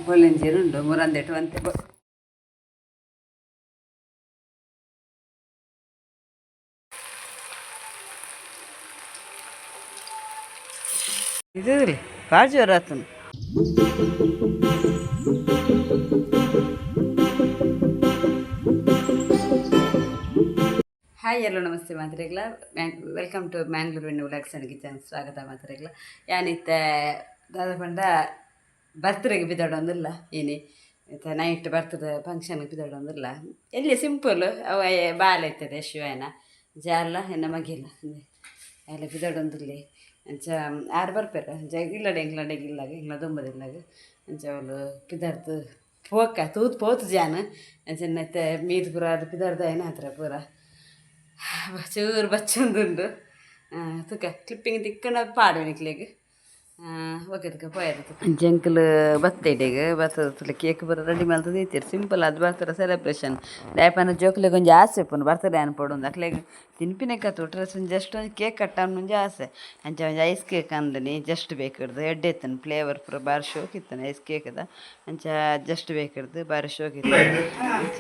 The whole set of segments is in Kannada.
ಬೊಳ್ಳೆಂಜೀರು ಉಂಡು ಮುರಂದೆಟ್ಟು ಅಂತೆ ಇದು ಭಾಳ ಜೋರು ಆತನು. ಹಾಯ್ ಎಲ್ಲೋ ನಮಸ್ತೆ ಮಾತ್ರೆಗ್ಲ welcome to Mangalore vlogs and kitchen ಸ್ವಾಗತ ಮಾತ್ರೆಗ್ಲ ಯಾನಿತ್ತ ದಾದ ಪಂಡ ಬರ್ತ್ಡೇಗೆ ಬಿದ್ದಾಡೊಂದಿಲ್ಲ ಏನೇ ಮತ್ತು ನೈಟ್ ಬರ್ತ್ಡೇ ಫಂಕ್ಷನ್ಗೆ ಬಿದ್ದಾಡೊಂದಿಲ್ಲ ಎಲ್ಲಿ ಸಿಂಪಲ್ ಅವ ಬಾಲ ಇರ್ತದೆ ಶಿವನ ಜಾಲ ಎನ್ನ ಮಗಿಲ್ಲ ಎಲ್ಲ ಬಿದ್ದಾಡೊಂದಿಲ್ಲ ಅಂಚ ಆರು ಬರ್ಪೇರ ಅಂಚ ಇಲ್ಲಡೆ ಇಲ್ಲ ದುಂಬದಿಲ್ಲಾಗ ಅಂಚ ಅವಳು ಪಿದಾರ್ದು ಪೋಕ ತೂತ್ ಪೋತು ಜಾನ ಅಂಚ ಮತ್ತೆ ಮೀದು ಪೂರ ಅದು ಪಿದಾರ್ದ ಏನ ಹತ್ರ ಪೂರ ಚೂರು ಬಚ್ಚೊಂದುಂಡು ತುಕ ಕ್ಲಿಪ್ಪಿಂಗ್ ತಿಕ್ಕನ ಪಾಡುವನಿಕ್ಲೆಗ್ ಹೋಗೋದಕ್ಕೆ ಪೋಯದು ಜಂಕಲ್ ಬತ್ತೈಡೆಗೆ ಬರ್ತದ ಕೇಕ್ ಬರೋ ರೆಡಿ ಮಾಡ್ತದೆ ಐತಿರು ಸಿಂಪಲ್ ಅದು ಬರ್ತಾರೆ ಸೆಲೆಬ್ರೇಷನ್ ಲೇಪನ ಜೋಕ್ಲೆಗೆ ಒಂಜಿ ಆಸೆ ಪುನ್ ಬರ್ತಡೇ ಅನ್ಪಡೊಂದು ಅಕ್ಲೆಗೆ ತಿನ್ಪಿನ ಕತ್ತು ಡ್ರೆಸ್ ಜಸ್ಟ್ ಒಂದು ಕೇಕ್ ಕಟ್ಟಾನ ಮುಂಜೆ ಆಸೆ ಅಂಚ ಒಂದು ಐಸ್ ಕೇಕ್ ಅಂದನಿ ಜಸ್ಟ್ ಬೇಕಿಡ್ದು ಎಡ್ಡೆತ್ತನು ಫ್ಲೇವರ್ ಪೂರ ಬಾರಿ ಶೋಕ್ ಇತ್ತಾನೆ ಐಸ್ ಕೇಕದ ಅಂಚ ಜಸ್ಟ್ ಬೇಕಿಡ್ದು ಬಾರಿ ಶೋಕ್ ಇತ್ತು ಅಂಚ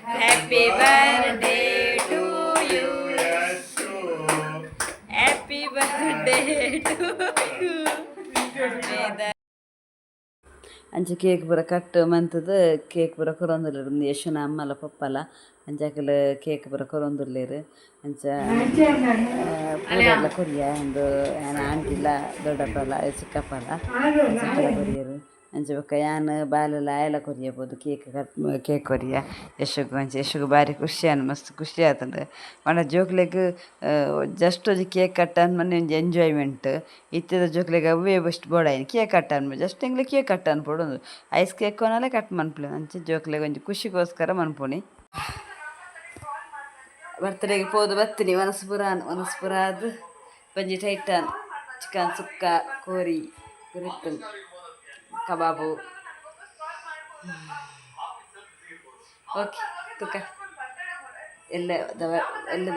Happy birthday to you. Happy birthday to you. ಅಂಚ ಕೇಕ್ ಬರ ಕಟ್ಟು ಮಂತದ ಕೇಕ್ ಬರ ಕೊರೊಂದುಲ್ಲೇರು ಯಶುನ ಅಮ್ಮಲ ಪಪ್ಪಲ ಅಂಚಾಕಲ್ ಕೇಕ್ ಬರ ಕೊರೊಂದುಲ್ಲೇರು ಅಂಚ ಪೂರೆಲ್ಲ ಕೊರಿಯ ಒಂದು ಆಂಟಿಲ ದೊಡ್ಡಪ್ಪಲ ಚಿಕ್ಕಪ್ಪಲ ಕೊರಿಯರು ಅಂಚ ಬೊಕ್ಕ ಯಾನ್ ಬಾಲೆಲ್ಲ ಆಯಲ ಕೊರಿಯಬೋದು ಕೇಕ್ ಕೊರಿಯ ಯಶಗು ಅಂಚ ಯಶಗು ಭಾರಿ ಖುಷಿ ಮಸ್ತ್ ಖುಷಿ ಆತಂಡು ಪಂಡ ಜೋಕ್ಲೆಗ್ ಜಸ್ಟ್ ಒಂಜಿ ಕೇಕ್ ಕಟ್ಟನ್ ಮನೆ ಒಂಜಿ ಎಂಜಾಯ್ಮೆಂಟ್ ಇತ್ತದ ಜೋಕ್ಲೆಗ್ ಅವೇ ಬೆಸ್ಟ್ ಬೋಡಾಯಿನ ಕೇಕ್ ಕಟ್ಟನ್ ಜಸ್ಟ್ ಎಂಗ್ಲೆ ಕೇಕ್ ಕಟ್ಟನ್ ಪಡೋದು ಐಸ್ ಕೇಕ್ ಕೊನಲೆ ಕಟ್ ಮನ್ಪುಲೆ ಅಂಚ ಜೋಕ್ಲೆಗ್ ಒಂಜಿ ಖುಷಿಗೋಸ್ಕರ ಮನ್ಪುನಿ ಬರ್ತ್ಡೇಗೆ ಪೋದು ಬತ್ತೀನಿ ಮನಸ್ಪುರ ಅದು ಒಂಜಿ ಟೈಟನ್ ಚಿಕನ್ ಸುಕ್ಕ ಕೋರಿ ಕುರಿತು kababu. ಓಕೆ ತುಕ ಎಲ್ಲದ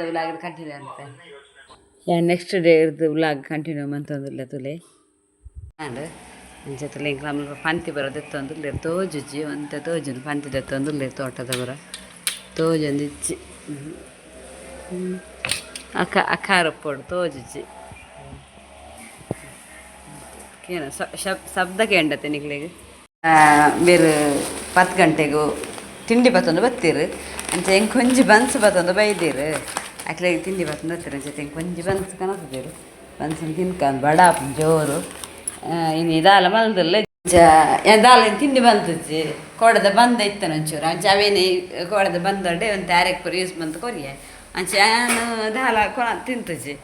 ವ್ಲಾಗ್ ಕಂಟಿನ್ಯೂ ಅಂತ ನೆಕ್ಸ್ಟ್ ಡೇ ಇರ್ದು ವ್ಲಾಗ್ ಕಂಟಿನ್ಯೂ ಮಂತೊಂದಿಲ್ಲ ತುಲೆ ಅಂಡ್ ಅಂಚೆ ತುಲೆ ನಮ್ಮ ಪಂತಿ ಬರೋದು ಎತ್ತೊಂದಿಲ್ಲ ತೋಜುಜ್ಜಿ ಒಂತ ತೋಜುನು ಪಂತಿ ಎತ್ತೊಂದಿಲ್ಲ ತೋಟದ ಬರ ತೋಜೊಂದು ಇಜ್ಜಿ ಅಕಾರ ಪೋಡು ತೋಜುಜ್ಜಿ ಏನು ಶಬ್ದ ಕೇಂಡತೆ ನಿಕ್ಲೆಗೆ ಬೇರೆ 10 ಗಂಟೆಗೂ ತಿಂಡಿ ಬತ್ತೊಂದು ಬತ್ತೀರು ಅಂಚ ಹೆಂಗೆ ಕೊಂಜಿ ಬನ್ಸು ಬತ್ತೊಂದು ಬೈದೀರು ಅಕ್ಲೆಗೆ ತಿಂಡಿ ಬತ್ತೊಂದು ಬತ್ತೀರು ಅಂಚೆ ಹೆಂಗೆ ಕೊಂಜಿ ಬನ್ಸು ಕನಸ್ತೀರು ಬನ್ಸನ್ನು ತಿನ್ಕೊಂಡು ಬಡ ಜೋರು ಇನ್ನು ಇದಾಲ ಮಲ್ದಿಲ್ಲ ದಾಲಿನ ತಿಂಡಿ ಬಂತಜ್ಜಿ ಕೋಡದ ಬಂದ ಇತ್ತನ ಒಂಚೂರು ಅಂಚೆ ಅವೇನೇ ಕೋಡದ ಬಂದೊಡೆ ಒಂದು ತಾರೆಕ್ ಪುರ ಯೂಸ್ ಬಂತು ಕೊರಿಯೆ ಅಂಚೆ ನಾನು ದಾಲ ತಿಂತಜ್ಜಿ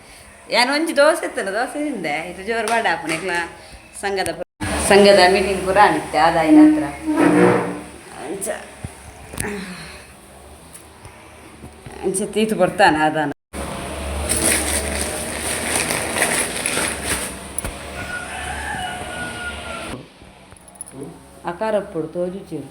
ಏನು ಒಂಜಿ ದೋಸೆ ಇತ್ತನ ದೋಸೆ ತಿಂದೆ ಇದು ಜೋರು ಬಡ ಹಾಪುನಿಕ್ಲ ಸಂಘದ ಮೀಟಿಂಗ್ ಪೂರ ಅನಿತ್ತೆ ಆದಾಯನ ಹತ್ರ ಅಂಚ ತೀತು ಬರ್ತಾನೆ ಅದಾನ ಅಕಾರ ಪುಡು ತೋಜುಚೀರು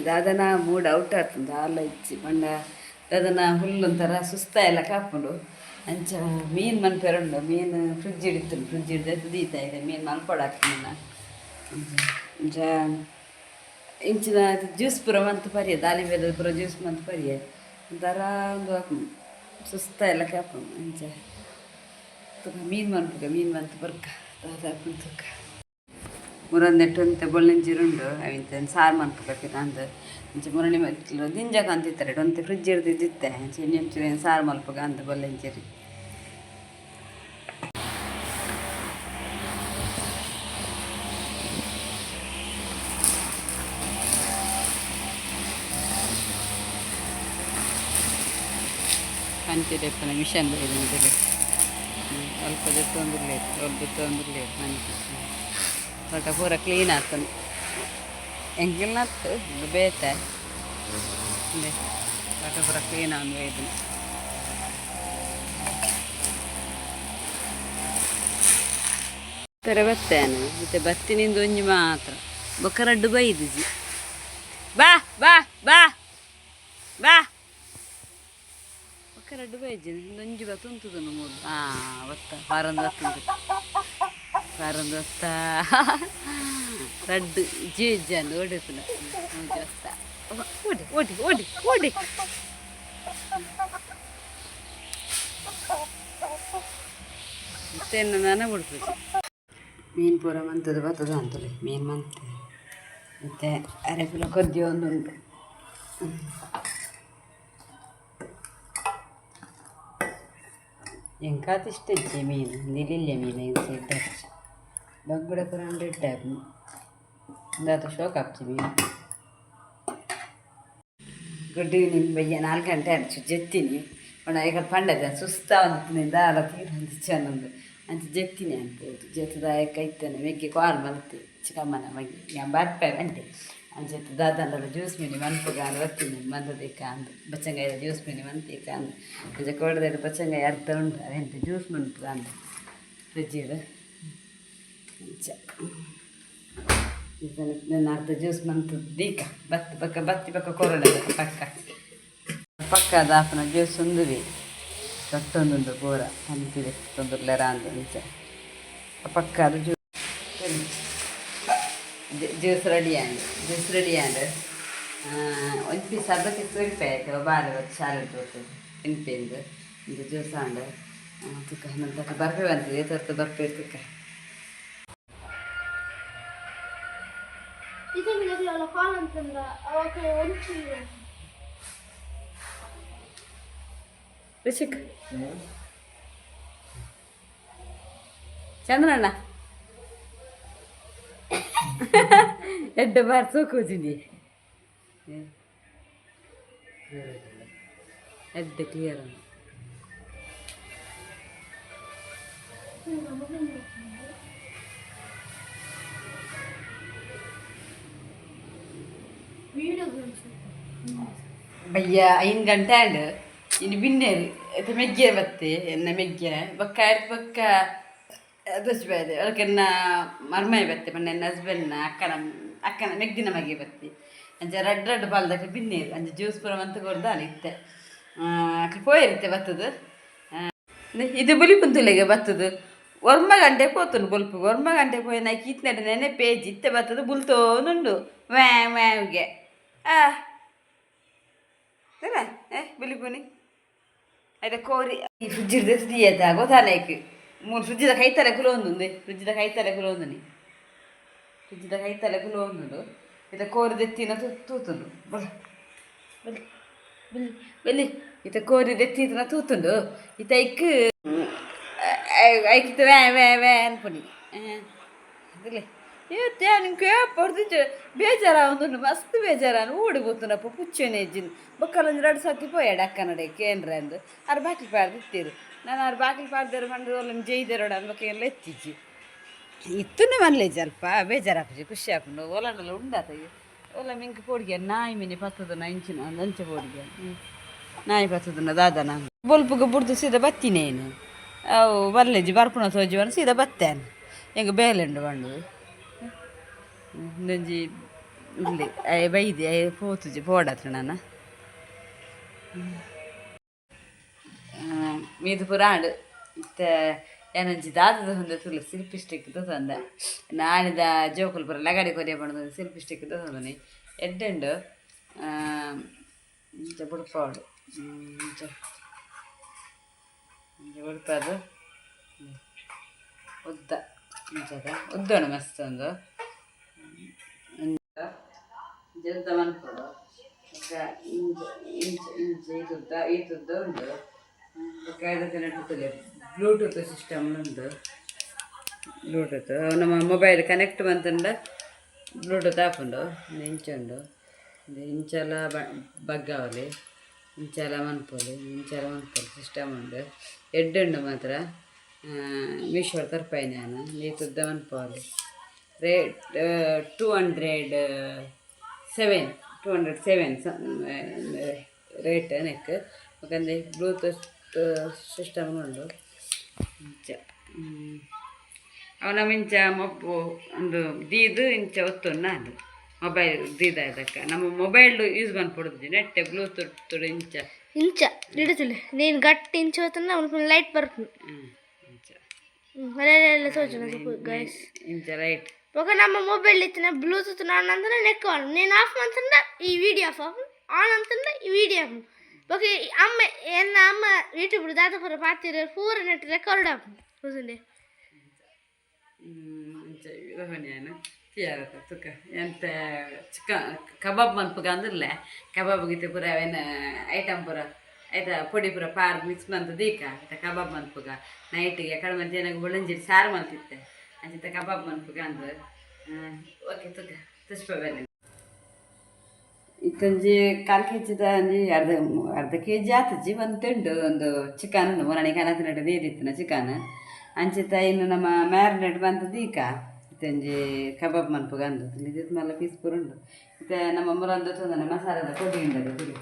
ದಾದನ ಮೂಡ್ ಔಟ್ ಆಗ್ತದೆ ಹಾಲ ಇಚ್ಚಿ ಬಣ್ಣ ದಾದನ ಹುಲ್ಲೊಂಥರ ಸುಸ್ತ ಎಲ್ಲ ಕಾಪುಂಡು ಅಂಚ ಮೀನು ಮನ್ಪೆರುಂಡು ಮೀನು ಫ್ರಿಜ್ ಹಿಡಿತು ಫ್ರಿಜ್ ಹಿಡ್ದು ದೀತಾ ಇದೆ ಮೀನು ಮಲ್ಕೊಡಾಕ್ತೀನ ಅಂಚ ಇಂಚಿನ ಜ್ಯೂಸ್ ಪೂರ ಮಂತ್ ಪರಿಯ ದಾಳಿಂಬೆದ ಪೂರ ಜ್ಯೂಸ್ ಮಂತ್ ಪರಿಯ ಒಂಥರ ಒಂದು ಸುಸ್ತ ಎಲ್ಲ ಕಾಪುಂಡು ಅಂಚ ಮೀನು ಮಂತ್ ಬರ್ಕ ದಾದ ತುಕ ಮುರಂದೆಟ್ಟು ಅಂತ ಬೊಳ್ಳೆಂಜೀರುಂಡು ಅವಿಂತ ಸಾರು ಮನ್ಪುಗಕ್ಕೆ ಅಂದು ಅಂಚೆ ಮುರಣಿ ಮಕ್ಕಳು ದಿಂಜಕ ಅಂತಿತ್ತಾರೆ ಒಂತೆ ಫ್ರಿಜ್ ಹಿಡ್ದಿದ್ದಿತ್ತೆ ಅಂಚೆ ಇನ್ನೊಂಚೂರು ಸಾರು ಮಲ್ಪಗ ಅಂದ ಬೊಳ್ಳೆಂಜೀರಿ ಪಂಚದೆಪ್ಪನ ಮಿಷನ್ ಬೈದು ಅಲ್ಪ ತೊಂದಿರ್ಲಿ ಬಟ್ ಪೂರ ಕ್ಲೀನ್ ಆಗ್ತದೆ ಹೆಂಗಿಲ್ಲ ನತ್ತು ಬೇತೆ ಬಟ್ ಪೂರ ಕ್ಲೀನ್ ಆಗಿ ಇದು ಥರ ಬತ್ತೇನು ಮತ್ತು ಬತ್ತಿನಿಂದ ಒಂಜಿ ಮಾತ್ರ ಬೊಕ್ಕ ರಡ್ಡು ಬೈದಿಜಿ ಬಾ ಬಾ ಬಾ ಬಾ ಬೊಕ್ಕ ರಡ್ಡು ಬೈಜಿ ಒಂಜಿ ಬತ್ತ ಉಂಟುದು ಮೂರು ಬತ್ತ ಪಾರೊಂದು ಬತ್ತುಂಟು ಪಾರೊಂದು ಬತ್ತ ರಡ್ಡು ಜೇಜಂದು ಓಡಿರ್ತೀನಿ ಮೂಜಿ ಬತ್ತ ಓಡಿ ಓಡಿ ಓಡಿ ಓಡಿ ಮತ್ತೆ ನಾನು ಬಿಡ್ಬೇಕು ಮೀನು ಪೂರ ಮಂತದ್ದು ಬರ್ತದ ಅಂತಲೇ ಮೀನು ಮಂತೆ ಮತ್ತು ಅರೆಪುರ ಕೊದ್ದಿ ಒಂದುಂಟು ಎಂಕಾತ ಇಷ್ಟ ಇಜ್ಜಿ ಮೀನು ನಿಲಿಲ್ಲ ಮೀನು ಹೆಂಗೆ ಇದ್ದ ಬಗ್ಗುಡ ಪೂರ 100 ಟೈಪ್ ದಾತ ಶೋಕ್ ಹಾಕ್ತಿ ಮೀನು ಗುಡ್ ಈವ್ನಿಂಗ್ ಬಯ್ಯ 4 ಗಂಟೆ ಅನಿಸು ಜೆತ್ತೀನಿ ಈಗ ಪಂಡದ ಸುಸ್ತ ಅಂತಿನಿಂದ ಅಲ್ಲ ತೀರಂದು ಚೆನ್ನೊಂದು ಅಂತ ಜೆತ್ತೀನಿ ಅನ್ಬೋದು ಜೆತ್ತದಾಯ ಕೈತಾನೆ ಮೆಗ್ಗೆ ಕಾಲ್ ಮಲ್ತಿ ಚಿಕ್ಕಮ್ಮನ ಮಗಿ ನಾನು ಬರ್ಪೆ ಅಂತೆ ಅಂಚೆತ್ತು ದಾದಂಡಲ್ಲ ಜ್ಯೂಸ್ ಮೀನಿ ಮನ್ಪುಗ ಅಂದು ಬರ್ತೀನಿ ಮಂದದೀಕ ಅಂದು ಬಚ್ಚಂಗಾಯ ಜ್ಯೂಸ್ ಮೀನಿ ಮಂತೀಕ ಅಂದು ಅಂಚೆ ಕೋಡದಲ್ಲಿ ಬಚ್ಚಂಗಾಯ ಅರ್ಧ ಉಂಟು ಅವೆಂತ ಜ್ಯೂಸ್ ಮನ್ಪುಗ ಅಂದು ಫ್ರಿಜ್ಜಿಡು ಅಂಚ ನನ್ನ ಅರ್ಧ ಜ್ಯೂಸ್ ಮಂತು ದೀಕ ಬತ್ತಿ ಪಕ್ಕ ಕೊರಡೆ ಪಕ್ಕದ ಆಪನ ಜ್ಯೂಸ್ ಉಂದುವಿ ತೊಟ್ಟೊಂದುಂಡು ಪೂರ ತಂಪಿದೆ ತೊಂದರ್ಲೆರ ಅಂದು ಅಂಚ ಪಕ್ಕದ ಜ್ಯೂಸ್ ರೆಡಿ ಆಂಡ್ ಒಂದು ಪೀಸ್ ಅರ್ಧಕ್ಕೆ ರೂಪಾಯಿ ಆಯ್ತು ಬಾಳೆ ಬತ್ತು ಶಾಲೆ ಬರ್ತದೆ ಎಣ್ಪೆಂದು ಇದು ಜ್ಯೂಸ್ ಆಂಡ್ ತುಕ್ಕ ನಂತರ ಬರ್ಪೆ ಬಂತಿದೆ ತರ್ತ ಬರ್ಪೆ ತುಕ್ಕ ಋಷಿಕ್ ಚಂದ್ರಣ್ಣ ಎಡ್ಡ ಬಾರ್ಸೋ ಕೂಜಿನಿ ಎಡ್ಡ ಕ್ಲಿಯರ್ ಬಯ್ಯ 5 ಗಂಟೆ ಅಂಡ್ ಇನ್ನು ಬಿನ್ನೇರು ಅದು ಮೆಗ್ಗೆ ಬತ್ತೆ ಎನ್ನ ಮೆಗ್ಗೆ ಬೊಕ್ಕ ಬೊಕ್ಕ ದೋಸ್ ಬೇರೆ ಅದಕ್ಕೆನ್ನ ಮರ್ಮೈ ಬತ್ತೆ ಮೊನ್ನೆ ನನ್ನ ಹಸ್ಬೆಂಡ್ನ ಅಕ್ಕನ ಮೆಗ್ದಿನ ಮಗೆ ಬತ್ತೆ ಅಂಚೆ ರಡ್ಡು ಪಾಲ್ದಕ್ಕೆ ಬಿನ್ನೇರು ಅಂಚೆ ಜ್ಯೂಸ್ ಪೂರ ಮಂತ್ ಕೊಡ್ದು ಅಲ್ಲಿ ಇತ್ತೆ ಅಕ್ಕ ಪೋಯಿರುತ್ತೆ ಬತ್ತದು ಇದು ಬುಲಿ ಕುಂತುಲೆಗೆ ಬತ್ತದು 1 ಗಂಟೆ ಪೋತುಂಡು ಬೊಲ್ಪು 1 ಗಂಟೆ ಪೋಯಿ ನಾ ಕೀತ್ನಡೆ ನೆನೆ ಪೇಜ್ ಇತ್ತೆ ಬತ್ತದು ಬುಲ್ತೋನುಂಡು ವ್ಯಾವ್ಗೆ ಬಿಲಿಪುನಿ అయితే కోరి ఈ ఫ్రిడ్జ్ తీయద్దా గోతాలేకి 3 ఫ్రిడ్జ్ದ ಕೈತಲೆ ಕುಲೊಂದುಂದೆ ಫ್ರಿಡ್ಜ್ದ ಕೈತಲೆ ಕುಲೊಂದುನಿ ಫ್ರಿಡ್ಜ್ದ ಕೈತಲೆ ಕುಲೊಂದುಂಡು ಇತ ಕೋರಿ ದೆತ್ತಿನ ತೂತುಂಡು ಬಲಿ ಬಲಿ ಬಲಿ ಇತ ಕೋರಿ ದೆತ್ತಿನ ತೂತುಂಡು ಇತ ಐಕ್ ಐಕಿತ ವ್ಯಾ ಅನ್ಪುನಿ ಅದಿಲೆ ಇವತ್ತೆ ನಿಂಗೆ ಪಡ್ದು ಬೇಜಾರಾಗುಂಡು ಮಸ್ತ್ ಬೇಜಾರಾನು ಓಡಿಬೋತುನಪ್ಪ ಪುಚ್ಚನೆ ಇಜ್ಜಿನ ಬೊಕ್ಕಲೊಂದು 2 ಸರ್ತಿ ಪೋಯಾಡ ಅಕ್ಕನಡೆ ಕೇಂದ್ರ ಅಂದು ಆರು ಬಾಕಿಲು ಪಾಡ್ದು ಇತ್ತೀರು ನಾನು ಆರು ಬಾಕಿಲು ಪಾಡ್ದೇರು ಮಂಡು ಒಲ್ಲೊಂದು ಜೈದೇರೋಡ ಅನ್ಬೇಕು ಎಲ್ಲ ಎತ್ತಿಜ್ಜಿ ಇತ್ತುನೇ ಮನ್ಲೆ ಸ್ವಲ್ಪ ಬೇಜಾರಾಪುಜಿ ಖುಷಿ ಹಾಕೊಂಡು ಒಲಂಡಲ್ಲ ಉಂಡಾತ ಒಲ್ಲ ಮಿಂಕ್ ಪೋಡಿಗೆ ನಾಯಿ ಮಿನಿ ಪತ್ತದನ ಇಂಚಿನ ಒಂದು ಅಂಚೆ ಪೋಡಿಗೆ ನಾಯಿ ಪತ್ತದನ ದಾದನ ಬೊಲ್ಪುಗೆ ಬುಡ್ದು ಸೀದಾ ಬತ್ತಿನೇನು ಅವು ಬರ್ಲೆಜ್ಜಿ ಬರ್ಪುನ ಸೋಜಿವನು ಸೀದಾ ಬತ್ತೇನು ಹೆಂಗೆ ಬೇಲೆಂಡು ಬಂಡು ಒಂದೊಂಜಿ ಇಲ್ಲಿ ಬೈದಿ ಪೋತುಜಿ ಪೋಡತ್ರ ನಾನು ಮೀದು ಪೂರ ಆಡು ಇತ್ತ ಏನೊಂಜಿ ದಾದದ ಹೊಂದ ತುಳು ಸಿಲ್ಪಿ ಸ್ಟಿಕ್ ತಂದೆ ನಾನಿದ ಜೋಕುಲು ಪೂರ ಲಗಾಡಿ ಕೊರಿಯ ಮಾಡೋದು ಸಿಲ್ಪಿ ಸ್ಟಿಕ್ ತಂದನಿ ಎಡ್ಡೆಂಡು ಇಂಚ ಬುಡ್ಪಾಡು ಇಂಚ ಬುಡ್ಪದು ಉದ್ದ ಇಂಚದ ಉದ್ದಣ ಮಸ್ತ್ ಒಂದು ಜಂತ ಮನ್ಪಡು ಇಂಚ ಈತುದ್ದ ಉಂಟು ಬ್ಲೂಟೂತ್ ಸಿಸ್ಟಮ್ ಉಂಟು ಬ್ಲೂಟೂತ್ ನಮ್ಮ ಮೊಬೈಲ್ ಕನೆಕ್ಟ್ ಬಂತಂಡ ಬ್ಲೂಟೂತ್ ಆಪುಂಡು ಇಂಚುಂಡು ಇಂಚಲ ಬಗ್ಗಾವಲಿ ಇಂಚಲ ಮನ್ಪೊಲಿ ಸಿಸ್ಟಮ್ ಉಂಡು ಎಡ್ಡುಂಡು ಮಾತ್ರ ಮೀಶೋ ತರ್ಪಾಯಿ ನಾನು ಈತುದ್ದ ಮನ್ಪೊಲಿ ರೇಟ್ 207 ರೇಟ್ ನೆಕ್ ಯಾಕಂದರೆ ಬ್ಲೂಟೂತ್ ಸಿಸ್ಟಮ್ ಉಂಡು ಅವನ ಮಿಂಚ ಮೊಬ್ಬು ಒಂದು ದೀದು ಇಂಚ ಒತ್ತುನ್ನ ಅದು ಮೊಬೈಲ್ ದೀದ ಅದಕ್ಕೆ ನಮ್ಮ ಮೊಬೈಲ್ ಯೂಸ್ ಮಾಡ್ಕೊಡುದು ನೆಟ್ಟೆ ಬ್ಲೂಟೂತ್ ಇಂಚ ಇಂಚ ಇಡುತ್ತಿಲ್ಲ ನೀನು ಗಟ್ಟಿ ಇಂಚ ಹೊತ್ತನ ಲೈಟ್ ಬರ್ತದೆ ಎಲ್ಲ ಸೋಚನ ಗೈಸ್ ಇಂಚ ಲೈಟ್ ఒక ನಮ್ಮ ಮೊಬೈಲ್ ಇತ್ತಿನ ಬ್ಲೂಟೂತ್ ಆನ್ ಅಂತಂದ್ರೆ ನೆಕ್ ಆನ್ నేను ఆఫ్ ಅಂತಂದ್ರೆ ఈ వీడియో ఆన్ ಅಂತಂದ್ರೆ ఈ వీడియో ఆఫ్ ఒక అమ్మ ఎన్న అమ్మ యూట్యూబ్ దాదాపు పాతిరు పూర నెట్ రికార్డ్ ఆఫ్ చూసింది ನಾನು ತುಕ ಎಂತ ಚಿಕನ್ ಕಬಾಬ್ ಮನ್ಪಗ ಅಂದ್ರಲ್ಲ ಕಬಾಬ್ ಗೀತೆ ಪೂರ ಅವೇನು ಐಟಮ್ ಪೂರ ಆಯ್ತಾ ಪೊಡಿ ಪೂರ ಪಾರ್ದು ಮಿಕ್ಸ್ ಮಂತ ದೀಕ ಆಯ್ತಾ ಕಬಾಬ್ ಮನ್ಪಗ ನೈಟಿಗೆ ಕಡಿಮೆ ಜನಕ್ಕೆ ಬುಳಂಜಿರಿ ಸಾರು ಮಲ್ತಿತ್ತೆ ಅಂಚಿತ ಕಬಾಬ್ ಮನ್ಪಗ ಅಂದ್ರೆ ಓಕೆ ತುಕ ತುಷ್ಪಬೇನೆ ಇತ್ತಂಜಿ 1/4 kg ಅಂಜಿ ಅರ್ಧ kg ಆತಜ್ಜಿ ಒಂದು ತಿಂಡು ಒಂದು ಚಿಕನ್ ಮೊನ್ನೆ ಕನಸಿನಟ್ಟು ದೀದಿತ್ತಿನ ಚಿಕನ್ ಅಂಚಿತ ಇನ್ನು ನಮ್ಮ ಮ್ಯಾರಿನೇಟ್ ಬಂತು ದೀಕ ಇತ್ತಂಜಿ ಕಬಾಬ್ ಮನ್ಪಗ ಅಂದು ಇದಿತ್ತು ಮಲ್ಲ ಪೀಸ್ ಪೂರ ಉಂಡು ಮತ್ತು ನಮ್ಮ ಮುರಂದು ತಂದ ಮಸಾಲದ ಪೊಡಿ ಉಂಡದು ಪುಡಿ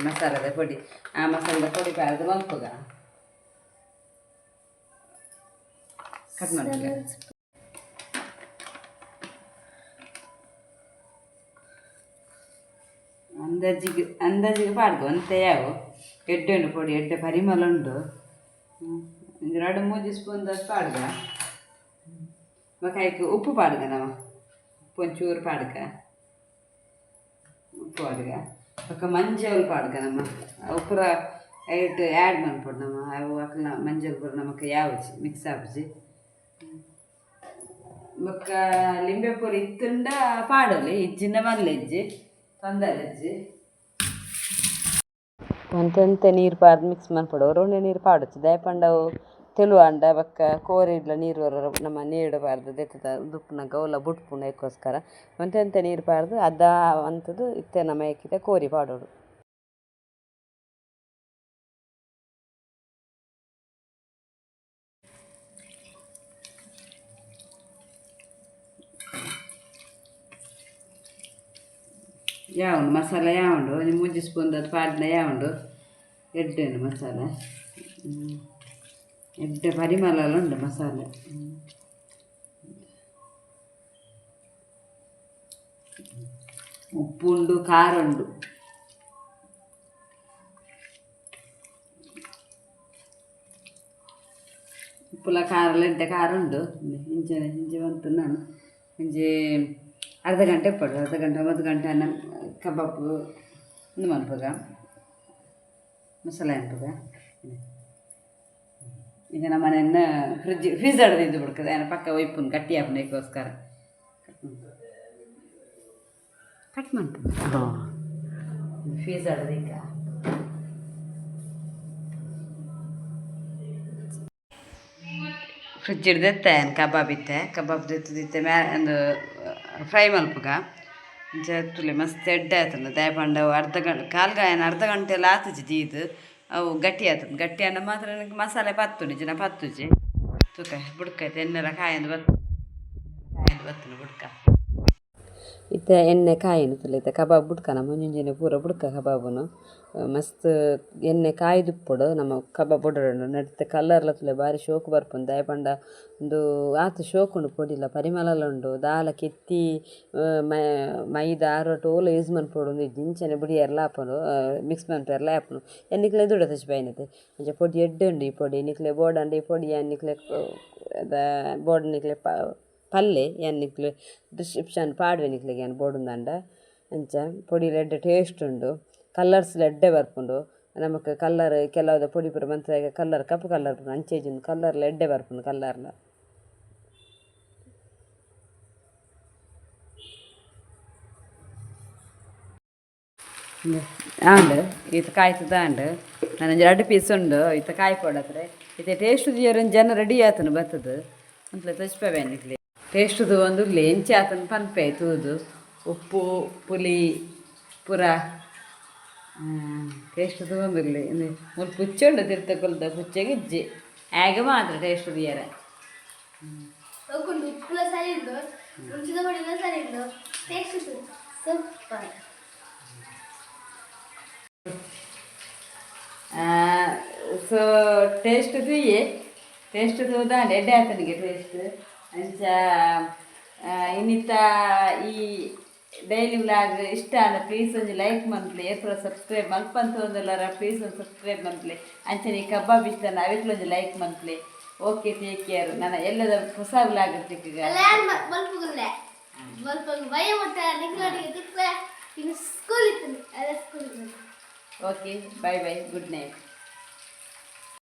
ಮಸಾಲದ ಪೊಡಿ ಆ ಮಸಾಲದ ಪೊಡಿ ಪಾರ್ದು ಮಲ್ಪಗ ಕಟ್ ಮಾಡ್ಪಗ ಅಂದಾಜಿಗೆ ಪಾಡ್ದು ಅಂತೆ ಯಾವು ಎಡ್ಡೆ ಉಂಡು ಪೊಡಿ ಎಡ್ಡೆ ಪರಿಮಳ ಉಂಡು 2-3 ಸ್ಪೂನ್ ಪಾಡ್ಗ ಮಕಾಯ್ക്ക് ಉಪ್ಪು ಪಾಡ್ಗ ನಮ್ಮ ಒಂಚೂರು ಪಾಡ್ಗ ಉಪ್ಪು ಪಾಡ್ಗ ಪಕ್ಕ ಮಂಜಲ್ ಪಾಡ್ಗ ನಮ್ಮ ಉಪ್ಪುರ ಐಟ್ ಆ್ಯಡ್ ಮಾಡ್ಕೊಡು ನಮ್ಮ ಅವು ಅಕ್ಕನ ಮಂಜಲ್ ಪೂರ ನಮಗೆ ಯಾವಜಿ ಮಿಕ್ಸ್ ಆಪ್ಜಿ ಬೊಕ್ಕ ಲಿಂಬೆ ಪೂರ ಇತ್ತುಂಡ ಪಾಡಲಿ ಇಜ್ಜಿನ ಮಲ್ಲೆಜ್ಜಿ ತೊಂದರೆಜ್ಜಿ ಅಂತೆ ನೀರು ಪಾಡ್ದು ಮಿಕ್ಸ್ ಮಾಡ್ಕೊಡು ರೊಣ್ಣೆ ನೀರು ಪಾಡೋದು ದಯಪಂಡವು ತೆಲು ಅಂಡ ಬಕ್ಕ ಕೋರಿಡ್ಲ ನೀರು ಬರೋ ನಮ್ಮ ನೀರು ಪಾರ್ದು ದೆತ್ತದ ದುಪ್ಪುನ ಗೌಲ ಬುಟ್ಪುಣ ಏಕೋಸ್ಕರ ಅಂತೆ ನೀರು ಪಾಡ್ದು ಅದ ಅಂಥದ್ದು ಇತ್ತೆ ನಮ್ಮ ಏಕಿದೆ ಕೋರಿ ಪಾಡೋಡು ಯಾವುದು ಮಸಾಲೆ ಯಾವುದು ಒಂದು 3 ಸ್ಪೂನ್ ಪಾಡ್ನ ಯಾವುದು ಎಡ್ಡೆನು ಮಸಾಲೆ ಎಡ್ಡೆ ಪರಿಮಳ ಉಂಡು ಮಸಾಲೆ ಉಪ್ಪು ಉಂಡು ಖಾರ ಉಂಡು ಉಪ್ಪುಲ ಖಾರ ಎಡ್ಡೆ ಖಾರ ಉಂಡು ಇಂಚೆ ಬಂತು ನಾನು ಇಂಚೆ ಅರ್ಧ ಗಂಟೆ ಪಡು ಅರ್ಧ ಗಂಟೆ 1 ಗಂಟೆ ಅನ್ನ ಕಬಾಬ್ ಒಂದು ಮನ್ಪಗ ಮಸಾಲೆ ಅನ್ಪಗ ಈಗ ನಮ್ಮ ಮನೆಯನ್ನ ಫ್ರಿಜ್ ಅಡ್ದಿದ್ದು ಬಿಡ್ಕದೆ ಏನ ಪಕ್ಕ ಒಯ್ಪುನ್ ಗಟ್ಟಿ ಹಾಪನೇಕೋಸ್ಕರ ಕಟ್ ಮಾಡ್ತೀನಿ ಫೀಸ್ ಅಡ್ದೀಗ ಫ್ರಿಜ್ ಹಿಡ್ದೆತ್ತೆ ಕಬಾಬ್ ಇತ್ತೆ ಕಬಾಬ್ ದಿತ್ತೆ ಒಂದು ಫ್ರೈ ಮಲ್ಪಗ ತುಲೆ ಮಸ್ತ್ ಎಡ್ಡೆ ಆಯ್ತಲ್ಲ ದಯಪಂಡ ಅರ್ಧ ಗಂಟೆ ಎಲ್ಲ ಆತಜಿ ದೀದು ಅವು ಗಟ್ಟಿ ಆಯ್ತದ ಗಟ್ಟಿ ಅನ್ನ ಮಾತ್ರ ನನಗೆ ಮಸಾಲೆ ಪತ್ತುಂಡು ಜನ ಪತ್ತುಜಿ ತೂಕ ಬುಡ್ಕೈತೆ ಎಣ್ಣೆಲ್ಲ ಕಾಯಂದು ಬತ್ತುನು ಬುಡ್ಕ ಇತ್ತ ಎಣ್ಣೆ ಕಾಯಿನ ತುಲೆ ಇತ್ತ ಕಬಾಬ್ ಬುಡ್ಕ ನಮ್ಮ ಮುಂಜಾನೆ ಪೂರ ಬುಡ್ಕ ಕಬಾಬುನು ಮಸ್ತ್ ಎಣ್ಣೆ ಕಾಯ್ದುಪ್ಪೊಡು ನಮ್ಮ ಕಬಾಬ್ ಬೊಡೋಡು ನಡಿತೆ ಕಲ್ಲರ್ಲ ತುಲೆ ಬಾರಿ ಶೋಕು ಬರ್ಪುಂಡು ದಯಪಂಡ ಒಂದು ಆತು ಶೋಕುಂಡು ಪೊಡಿಲ ಪರಿಮಳ ಉಂಡು ದಾಲ ಕೆತ್ತಿ ಮೈದಾ ಆರೋಟು ಓಲ ಯೂಸ್ ಮನ್ಪೊಡು ಇಂಚನೆ ಬುಡಿ ಎಲ್ಲ ಹಾಪುಂಡು ಮಿಕ್ಸ್ ಮನ್ಪು ಎಲ್ಲ ಹಾಪುಂಡು ಎನ್ನಿಕ್ಲೆ ದುಡ ತಚ್ಚಿ ಬೈನತೆ ಅಂಚ ಪೊಡಿ ಎಡ್ಡೆ ಉಂಡು ಈ ಪೊಡಿ ಎನ್ನಿಕ್ಲೆ ಬೋರ್ಡ್ ಅಂಡು ಈ ಪೊಡಿ ಎನ್ನಿಕ್ಲೆ ಬೋರ್ಡ್ ನಿಕ್ಲೆ ಪಲ್ಲೆ ಎನ್ನಿಕ್ಲೆ ಡಿಸ್ಕ್ರಿಪ್ಷನ್ ಪಾಡ್ವೆ ನಿಕ್ಲೆಗೆ ಏನು ಬೋಡುಂದಂಡ ಅಂಚ ಪೊಡಿಲ ಎಡ್ಡೆ ಟೇಸ್ಟ್ ಉಂಡು ಕಲ್ಲರ್ಸ್ ಎಡ್ಡೆ ಬರ್ಪುಂಡು ನಮಕ್ ಕಲ್ಲರ್ ಕೆಲವುದ ಪೊಡಿ ಪುರ ಮಂತ್ರಾಗ ಕಲ್ಲರ್ ಕಪ್ಪು ಕಲ್ಲರ್ ಅಂಚೆಜಿಂದು ಕಲ್ಲರ್ಲ ಎಡ್ಡೆ ಬರ್ಪುಂಡು ಕಲ್ಲರ್ಲ ಆಂಡ್ ಈತ ಕಾಯ್ತದ ಆಂಡ್ ನಾನು 2 ಪೀಸ್ ಉಂಡು ಈತ ಕಾಯಿ ಕೊಡತ್ರೆ ಈತ ಟೇಸ್ಟ್ ಜನ ರೆಡಿ ಆತನು ಬರ್ತದ ಅಂತಲೇ ತಚ್ಪೇನಿಕ್ಲಿ ಟೇಸ್ಟ್ದು ಒಂದು ಎಂಚೆ ಆತನ ಪನ್ಪೆ ತೂದು ಉಪ್ಪು ಪುಲಿ ಪುರ ಟೇಸ್ಟ್ದು ಒಂದಿರಲಿ ಮೂರು ಪುಚ್ಚೆ ಉಂಡು ತಿರ್ತಕೊಲ್ದ ಪುಚ್ಚೆಗೆ ಇಜ್ಜಿ ಆಗ ಮಾತ್ರ ಟೇಸ್ಟ್ ದಿಯರ ಸೊ ಟೇಸ್ಟ್ ದಿಯೆ ಟೇಸ್ಟ್ ತೋದಾಂಡೆ ಎಡ್ಡೆ ಆತನಿಗೆ ಟೇಸ್ಟ್ ಅಂಚ ಇನ್ನಿತ್ತ ಈ ಡೈಲಿ ವ್ಲಾಗ್ ಇಷ್ಟ ಅಲ್ಲ ಪ್ಲೀಸ್ ಒಂದು ಲೈಕ್ ಮಂತ್ಲಿ ಏರ್ಪುರ ಸಬ್ಸ್ಕ್ರೈಬ್ ಮಲ್ಪಂತ ಒಂದೆಲ್ಲರ ಪ್ಲೀಸ್ ಒಂದು ಸಬ್ಸ್ಕ್ರೈಬ್ ಮಂತ್ಲಿ ಅಂಚನೆ ಈ ಕಬಾಬ್ ಇಷ್ಟ ಅವಿಟ್ಲು ಒಂದು ಲೈಕ್ ಮಂತ್ಲಿ. Okay take care. ನಾನು ಎಲ್ಲದ ಹೊಸ ವ್ಲಾಗ್ ಇರ್ತಿಕ್ಕೀಗ okay bye bye good night.